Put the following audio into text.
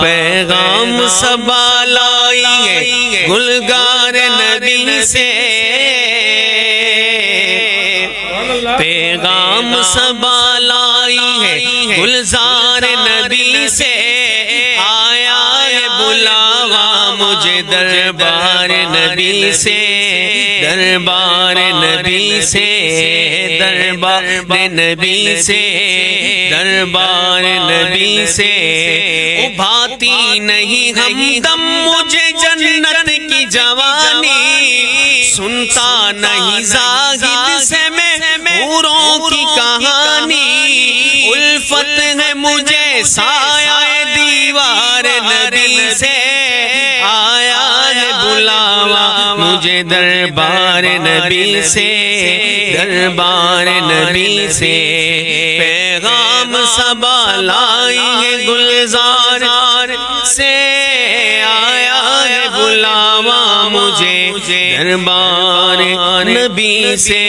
پیغام صبا لائی ہے گلزار نبی سے، پیغام صبا لائی ہے گلزار نبی سے، آیا ہے بلاوا مجھے دربار نبی سے، دربار نبی سے، دربار نبی سے، دربار نبی سے۔ ابھاتی نہیں ہمدم مجھے جنت کی جوانی، سنتا نہیں زاہد سے میں حوروں کی کہانی، الفت ہے مجھے سایہ دیوار نبی سے، آیا ہے بلاوا مجھے دربار نبی سے، دربار نبی سے۔ پیغام صبا لائی ہے گلزار سے، آیا ہے بلاوا مجھے دربار نبی سے۔